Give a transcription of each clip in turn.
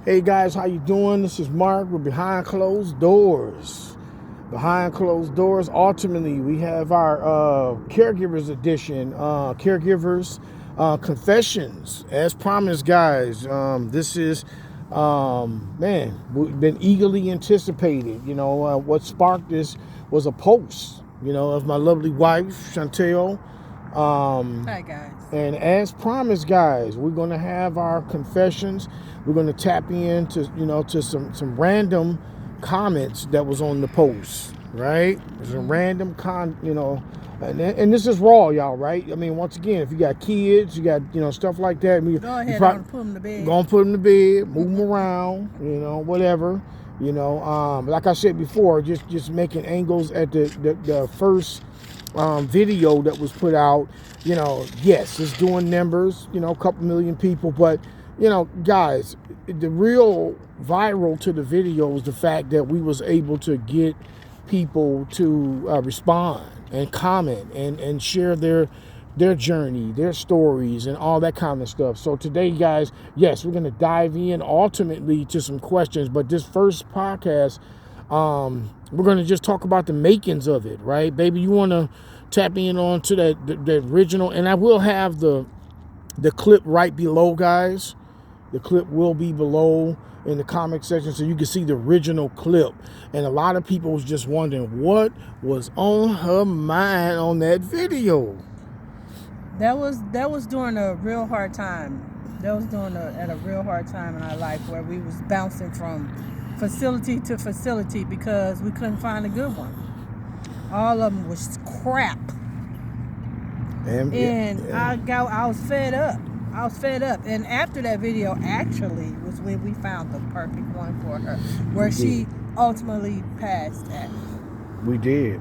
Hey guys, how you doing? This is Mark. We're behind closed doors. Behind closed doors. Ultimately, we have our Caregivers edition, Caregivers Confessions. As promised, guys, this is, we've been eagerly anticipated. What sparked this was a post, of my lovely wife, Chantel. Hi, guys. And as promised, guys, we're going to have our confessions. We're going to tap into, to some random comments that was on the post, right? Some random and this is raw, y'all, right? I mean, once again, if you got kids, you got, stuff like that. Go ahead and put them to bed. Go and put them to bed, move them around, whatever. Like I said before, just making angles at the first video that was put out. Yes, it's doing numbers, a couple million people, but guys, the real viral to the video was the fact that we was able to get people to respond and comment and share their journey, their stories, and all that kind of stuff. So today, guys, yes, we're going to dive in ultimately to some questions, but this first podcast, we're going to just talk about the makings of it, right? Baby, you want to tap in on to the original, and I will have the clip right below, guys. The clip will be below in the comment section so you can see the original clip. And a lot of people was just wondering what was on her mind on that video. That was during a real hard time. That was at a real hard time in our life where we was bouncing from facility to facility because we couldn't find a good one. All of them was crap. I was fed up. And after that video actually was when we found the perfect one for her, where she ultimately passed at. We did.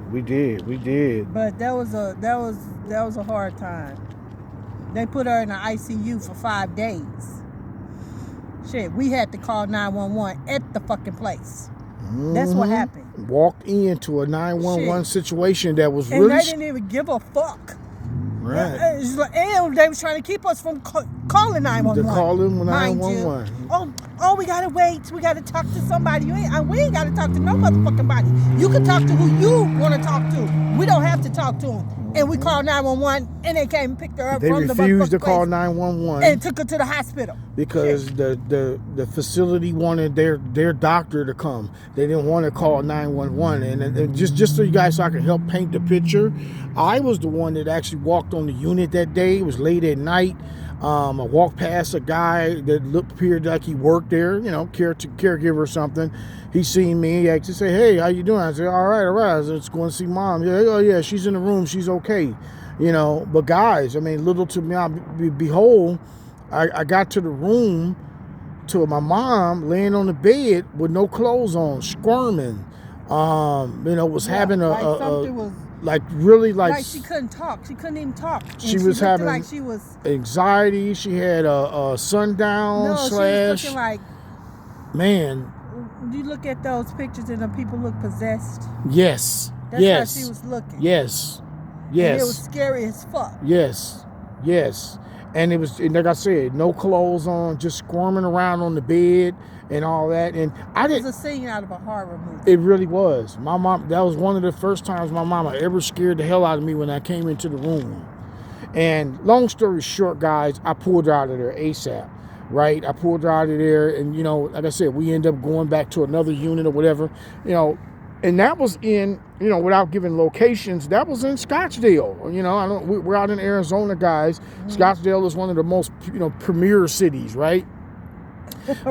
But that was a hard time. They put her in the ICU for 5 days. Shit, we had to call 911 at the fucking place. That's what happened. Walked into a 911 situation that was and really... they didn't even give a fuck. Right. And they was trying to keep us from calling 911. To call them 911. Oh, we gotta wait. We gotta talk to somebody. We ain't gotta talk to no motherfucking body. You can talk to who you want to talk to. We don't have to talk to them. And we called 911, and they came and picked her up. They refused to call 911 and took her to the hospital because the facility wanted their doctor to come. They didn't want to call 911. And just so you guys, so I can help paint the picture, I was the one that actually walked on the unit that day. It was late at night. I walked past a guy that appeared like he worked there, caregiver or something. He seen me. He actually said, "Hey, how you doing?" I said, "All right. Let's go and see mom." Yeah, oh yeah, she's in the room. She's okay. But guys, I mean, little to me, behold, I got to the room to my mom laying on the bed with no clothes on, squirming. Was having like she couldn't talk. She couldn't even talk. She was having like she was anxiety. She had a sundown no, slash. She was looking like, man. You look at those pictures and the people look possessed. Yes. That's how she was looking. Yes. And it was scary as fuck. Yes. And it was, like I said, no clothes on, just squirming around on the bed and all that. And it was a scene out of a horror movie. It really was. My mom, that was one of the first times my mama ever scared the hell out of me when I came into the room. And long story short, guys, I pulled her out of there ASAP. Right? I pulled her out of there, and, like I said, we ended up going back to another unit or whatever, and that was in, without giving locations, that was in Scottsdale. We're out in Arizona, guys. Mm-hmm. Scottsdale is one of the most, premier cities, right?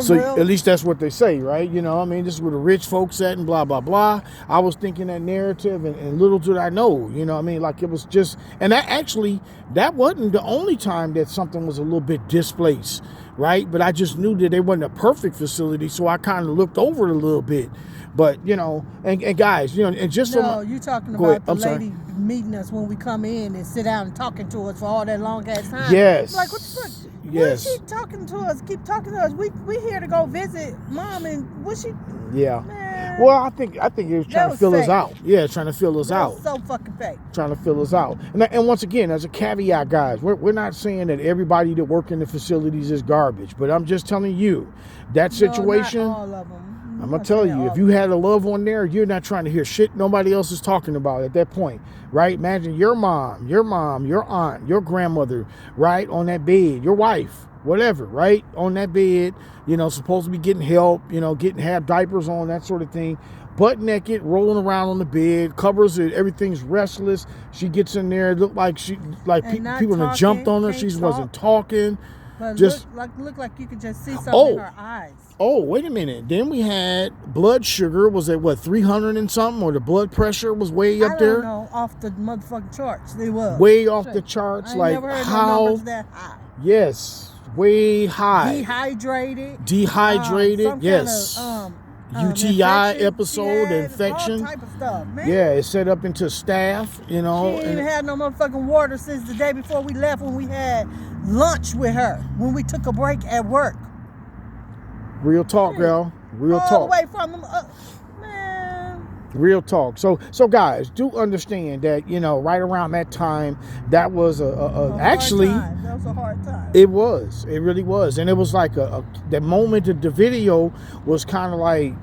So at least that's what they say, right? This is where the rich folks at and blah, blah, blah. I was thinking that narrative, and little did I know, like it was just, and that wasn't the only time that something was a little bit displaced, right? But I just knew that they wasn't a perfect facility, so I kind of looked over it a little bit. But, and guys, and just no, you're talking about the lady meeting us when we come in and sit down and talking to us for all that long ass time. Yes. Like, what the fuck? Yes. Keep talking to us. We here to go visit mom, and what she? Yeah. Man. Well, I think he was trying to was fill us fake. out. Yeah, trying to fill us That out. was so fucking fake. Trying to fill us out. And once again, as a caveat, guys, we're not saying that everybody that work in the facilities is garbage, but I'm just telling you that situation. No, not all of them. I'm gonna tell you, if you had a loved one there, you're not trying to hear shit nobody else is talking about at that point, right? Imagine your mom, your aunt, your grandmother, right, on that bed, your wife, whatever, right, on that bed, supposed to be getting help, have diapers on, that sort of thing, butt naked, rolling around on the bed, covers it, everything's restless. She gets in there, looked like people had jumped on her. She wasn't talking. But just look like you could just see something in her eyes. Oh, wait a minute. Then we had blood sugar was at 300 and something, or the blood pressure was way up there. I don't know, off the motherfucking charts. They was way off the charts. I ain't like never heard how? No numbers that high. Yes, way high. Dehydrated. Yes. Kind of, UTI episode, infection. All type of stuff, man. Yeah, it's set up into staph, She ain't even had no motherfucking water since the day before we left when we had lunch with her, when we took a break at work. Real talk, girl. Real talk. All the way from them, man. Real talk. So guys, do understand that, right around that time, that was actually hard time. That was a hard time. It was. It really was. And it was like the moment that the video was kind of like,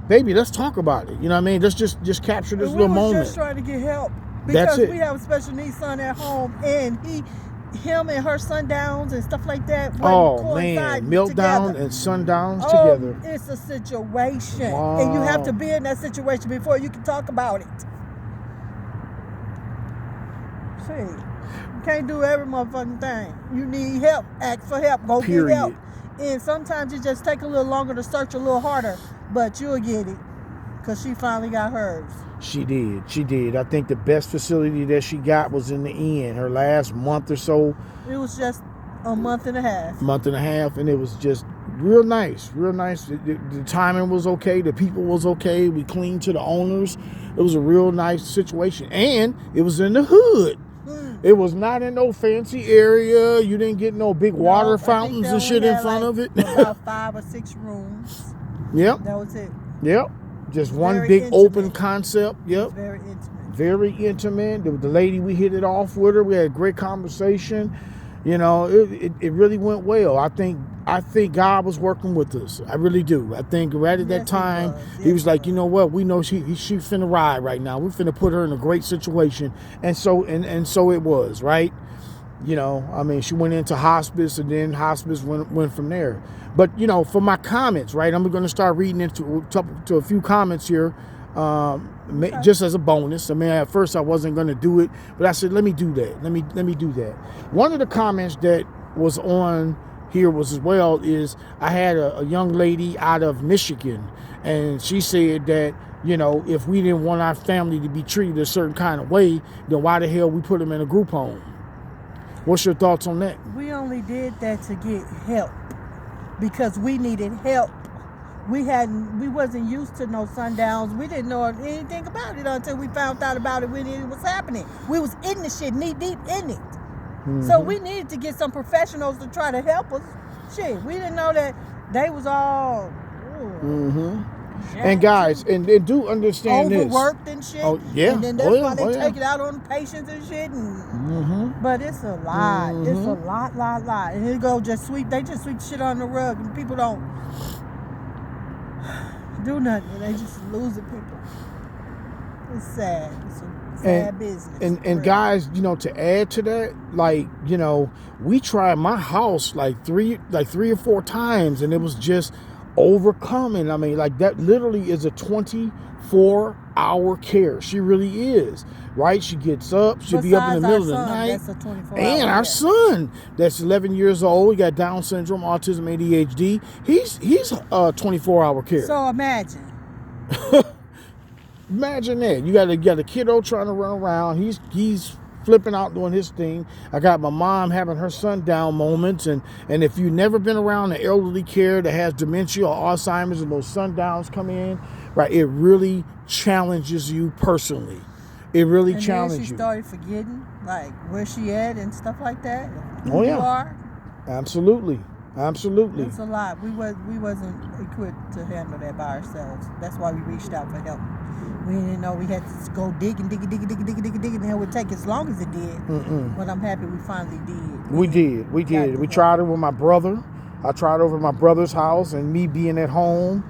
baby, let's talk about it. You know what I mean? Let's just capture this little moment. We was just trying to get help. That's Because it. we have a special needs son at home, and him and her sundowns and stuff like that. Oh man, meltdown and sundowns together. It's a situation, wow. And you have to be in that situation before you can talk about it. See, you can't do every motherfucking thing. You need help. Ask for help. Go get help. And sometimes it just take a little longer to search a little harder, but you'll get it, because she finally got hers. She did. I think the best facility that she got was in the end. Her last month or so. It was just a month and a half. And it was just real nice. The timing was okay. The people was okay. We cleaned to the owners. It was a real nice situation. And it was in the hood. It was not in no fancy area. You didn't get no big water fountains and shit in front of it. About 5 or 6 rooms. Yep. That was it. Yep. Just one very big intimate. open concept. Yep. Very intimate. Very intimate. The lady, we hit it off with her. We had a great conversation. It really went well. I think God was working with us. I really do. I think right at that time, he was like, you know what? We know she finna ride right now. We're finna put her in a great situation. And so it was, right? She went into hospice, and then hospice went from there. But, for my comments, right, I'm going to start reading into a few comments here, just as a bonus. At first I wasn't going to do it, but I said, let me do that. Let me do that. One of the comments that was on here is I had a young lady out of Michigan, and she said that, if we didn't want our family to be treated a certain kind of way, then why the hell we put them in a group home? What's your thoughts on that? We only did that to get help because we needed help. We wasn't used to no sundowns. We didn't know anything about it until we found out about it when it was happening. We was in the shit, knee deep in it. Mm-hmm. So we needed to get some professionals to try to help us. Shit, we didn't know that they was all and guys, and do understand overworked and shit. Oh yeah. And then that's why they take it out on the patients and shit. But it's a lot. It's a lot. And it go just sweep. They just sweep shit on the rug, and people don't do nothing. They just losing people. It's sad. It's a sad business. And guys, to add to that, we tried my house like three or 4 times, and it was just overcoming. That literally is a 24-hour care. She really is, right? She gets up, she'll be up in the middle of the night. That's a 24-hour and our son, that's 11 years old, he got Down syndrome, autism, ADHD. He's 24-hour care. So imagine. Imagine that. You got a kiddo trying to run around. He's flipping out doing his thing. I got my mom having her sundown moments, and if you've never been around the elderly care that has dementia or Alzheimer's and those sundowns come in, right, it really challenges you personally. It really challenges you. She started forgetting like where she at and stuff like that. Oh yeah. You are. Absolutely. Absolutely. It's a lot. We wasn't equipped to handle that by ourselves. That's why we reached out for help. We didn't know we had to go dig, and it would take as long as it did. But I'm happy we finally did. We did. We tried it with my brother. I tried over at my brother's house, and me being at home,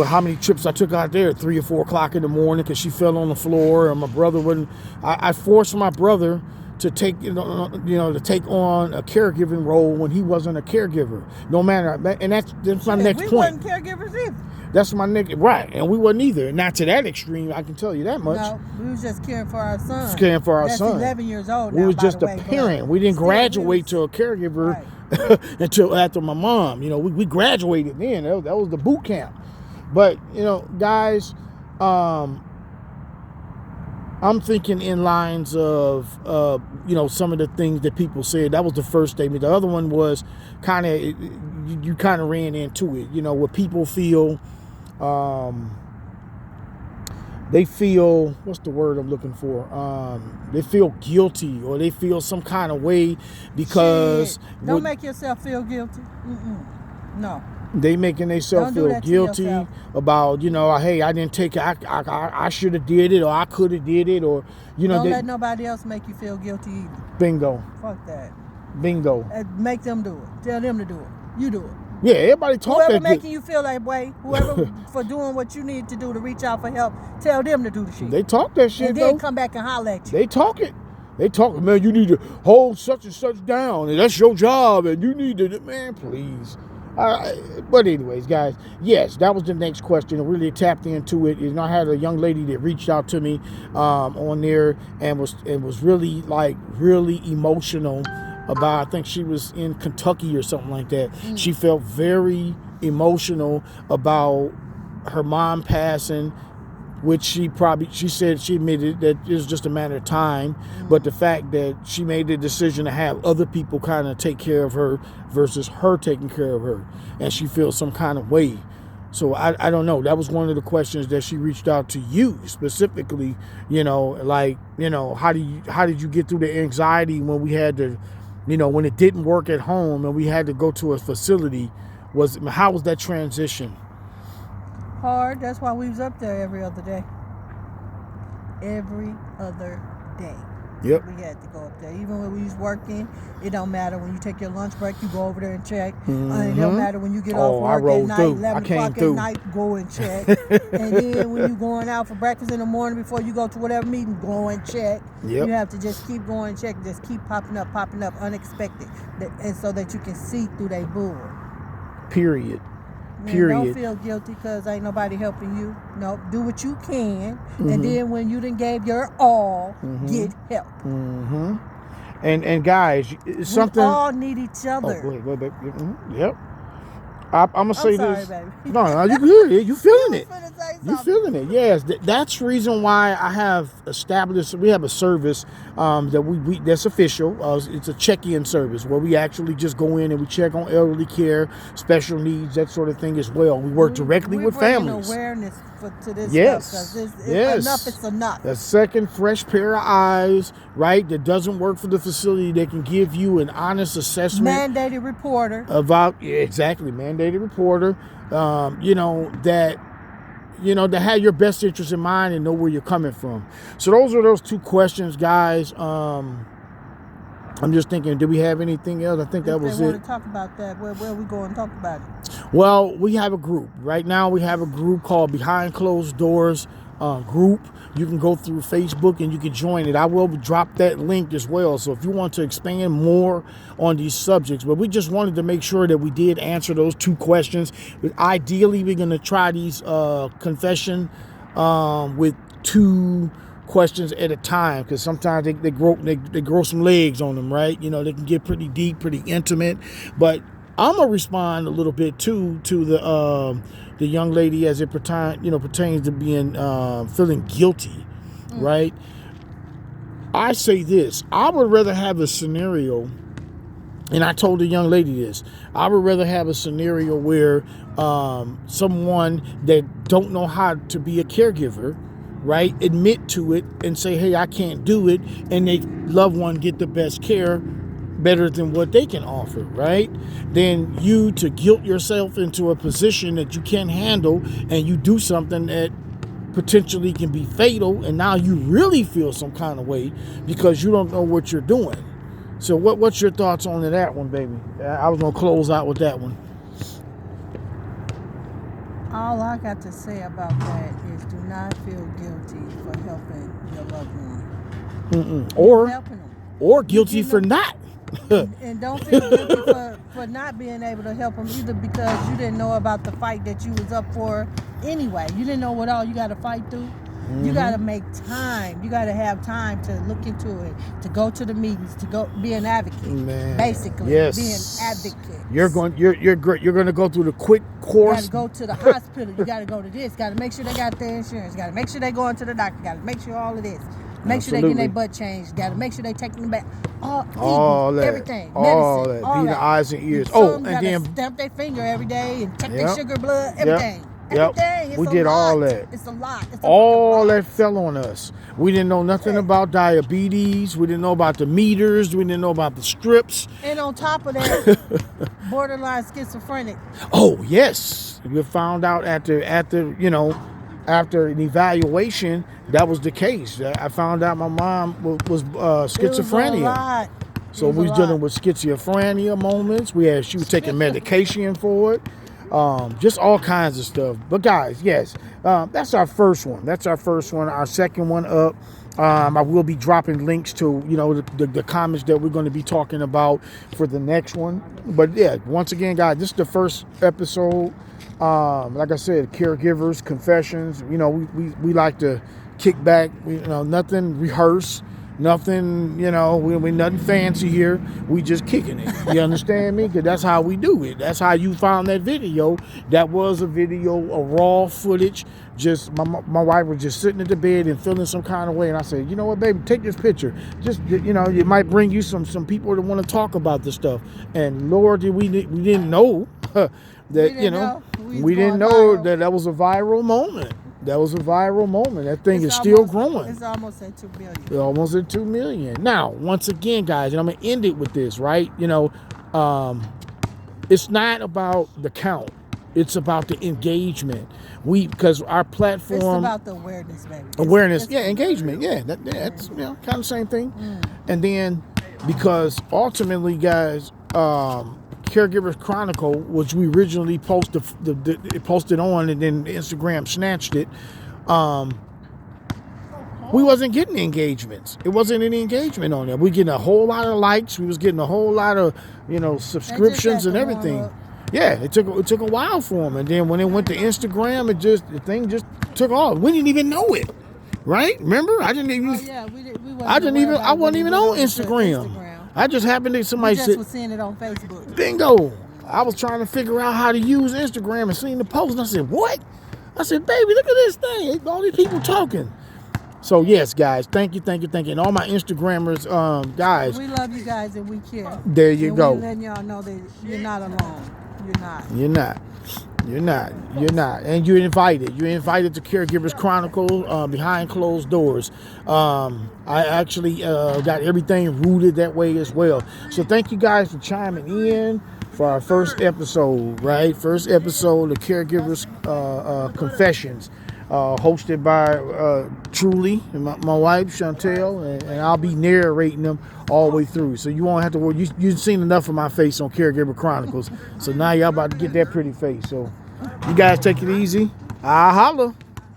how many trips I took out there at 3 or 4 o'clock in the morning because she fell on the floor, and my brother wouldn't. I forced my brother to take to take on a caregiving role when he wasn't a caregiver. No matter, and that's my next point. We wasn't caregivers either. That's my next right, and we wasn't either. Not to that extreme, I can tell you that much. No, we was just caring for our son. Just caring for our That's son. 11 years old now. We was just a parent. We didn't graduate to a caregiver until after my mom. We graduated then. That was the boot camp. But guys, I'm thinking in lines of some of the things that people said. That was the first statement. The other one was you kind of ran into it. What people feel. They feel, what's the word I'm looking for? They feel guilty, or they feel some kind of way because don't make yourself feel guilty. No. They making themselves feel guilty about, hey, I didn't take it. I should have did it, or I could have did it, or don't let nobody else make you feel guilty either. Bingo. Fuck that. Bingo. Make them do it. Tell them to do it. You do it. Yeah, everybody talk whoever making you feel that way, whoever for doing what you need to do to reach out for help, tell them to do the shit. They talk that shit, and then come back and holler at you. They talk it. They talk, man, you need to hold such and such down, and that's your job, and you need to, man, please. But anyways, guys, yes, that was the next question. I really tapped into it. I had a young lady that reached out to me on there and was really emotional about, I think she was in Kentucky or something like that. She felt very emotional about her mom passing, which she said she admitted that it was just a matter of time, but the fact that she made the decision to have other people kind of take care of her versus her taking care of her, and she feels some kind of way. So I don't know. That was one of the questions that she reached out to you specifically, how did you get through the anxiety when we had to, when it didn't work at home and we had to go to a facility? How was that transition? Hard. That's why we was up there every other day. Every other day. Yep. We had to go up there. Even when we was working, it don't matter. When you take your lunch break, you go over there and check. It don't matter when you get off work at night, 11 o'clock at night, go and check. And then when you going out for breakfast in the morning before you go to whatever meeting, go and check. Yep. You have to just keep going and check. Just keep popping up, unexpected. And so that you can see through their bull. Period. Don't feel guilty because ain't nobody helping you. No, do what you can, and then when you done gave your all, get help. And guys, something. We all need each other. Oh, wait. Yep. I'm gonna say sorry, this. Baby. No, you good. You feeling it. You something. feeling it. Yes. That's the reason why I have established. We have a service that we that's official. It's a check-in service where we actually just go in and we check on elderly care, special needs, that sort of thing as well. We work directly with families. Awareness to this yes. stuff. Yes. Enough is enough. A second fresh pair of eyes, right? That doesn't work for the facility. They can give you an honest assessment. Mandated reporter. Exactly. Mandated reporter. That have your best interest in mind and know where you're coming from. So those are those two questions, guys. I'm just thinking, did we have anything else? I think that was it. If they want to talk about that, where we go and talk about it? Well, we have a group. Right now we have a group called Behind Closed Doors group. You can go through Facebook and you can join it. I will drop that link as well. So if you want to expand more on these subjects, but we just wanted to make sure that we did answer those two questions. But ideally, we're going to try these confession with two questions at a time, because sometimes they grow some legs on them, right? They can get pretty deep, pretty intimate. But I'm gonna respond a little bit to the young lady as it pertains to being feeling guilty, right? I say this: I would rather have a scenario, and I told the young lady this. I would rather have a scenario where someone that don't know how to be a caregiver, right, admit to it and say, hey, I can't do it, and their loved one get the best care better than what they can offer, right? Then you to guilt yourself into a position that you can't handle, and you do something that potentially can be fatal, and now you really feel some kind of way because you don't know what you're doing. So what's your thoughts on that one, baby? I was gonna close out with that one. All I got to say about that is do not feel guilty for helping your loved one. Or helping them. Or guilty for not. And don't feel guilty for not being able to help them either, because you didn't know about the fight that you was up for anyway. You didn't know what all you got to fight through. You got to make time. You got to have time to look into it, to go to the meetings, to go be an advocate. Man, basically, yes. be an advocate. You're going to go through the quick course. You got to go to the hospital. You got to go to this. Got to make sure they got their insurance. Got to make sure they going to the doctor. Got to make sure all of this. Make sure they getting their butt changed. Got to make sure they taking them back. All that, everything, all medicine, that, all be that. the eyes and ears. Some And then stamp their finger every day and check their sugar, blood, everything. Yep. Everything. It's We a did lot. all that. It's a lot. It's a all lot. that fell on us. We didn't know nothing about diabetes. We didn't know about the meters. We didn't know about the strips. And on top of that, borderline schizophrenic. Oh yes, we found out after an evaluation that was the case. I found out my mom was schizophrenia. It was a lot. So we was dealing with schizophrenia moments. She was taking medication for it. Just all kinds of stuff. But guys, yes, that's our first one. Our second one up. I will be dropping links to the comments that we're going to be talking about for the next one. But yeah, once again, guys, this is the first episode. Like I said, Caregivers Confessions. We like to kick back. Nothing rehearsed. Nothing, we nothing fancy here. We just kicking it. You understand me? Because that's how we do it. That's how you found that video. That was a video, a raw footage. Just my wife was just sitting at the bed and feeling some kind of way, and I said, you know what, baby, take this picture. Just it might bring you some people that want to talk about this stuff. And Lord, we didn't know that we didn't know that was a viral moment. That was a viral moment. That thing is still growing. It's almost at 2 million. It's almost at 2 million. Now, once again, guys, and I'm going to end it with this, right? It's not about the count. It's about the engagement. Because our platform... It's about the awareness, baby. Awareness, engagement. Yeah, that's kind of the same thing. And then, because ultimately, guys... Caregivers Chronicle, which we originally posted on, and then Instagram snatched it. We wasn't getting engagements. It wasn't any engagement on there. We getting a whole lot of likes. We was getting a whole lot of subscriptions and everything. Yeah, it took a while for them, and then when it went to Instagram, the thing just took off. We didn't even know it, right? Remember, I didn't even. I wasn't even on Instagram. I just happened to somebody was seeing it on Facebook. Bingo! I was trying to figure out how to use Instagram and seeing the post, and I said, "What?" I said, "Baby, look at this thing! All these people talking." So yes, guys, thank you, and all my Instagrammers, guys. We love you guys and we care. There you go. We're letting y'all know that you're not alone. You're not. And you're invited. You're invited to Caregivers Chronicle behind closed doors. I actually got everything rooted that way as well. So thank you guys for chiming in for our first episode, right? First episode of Caregivers Confessions. Hosted by Truly, my wife Chantel, and I'll be narrating them all the way through. So you won't have to worry. You've seen enough of my face on Caregiver Chronicles, so now y'all about to get that pretty face. So you guys take it easy. I'll holler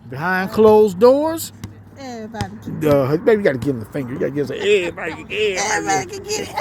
behind closed doors. Everybody. Baby, you got to give him the finger. You got to give us everybody can get it.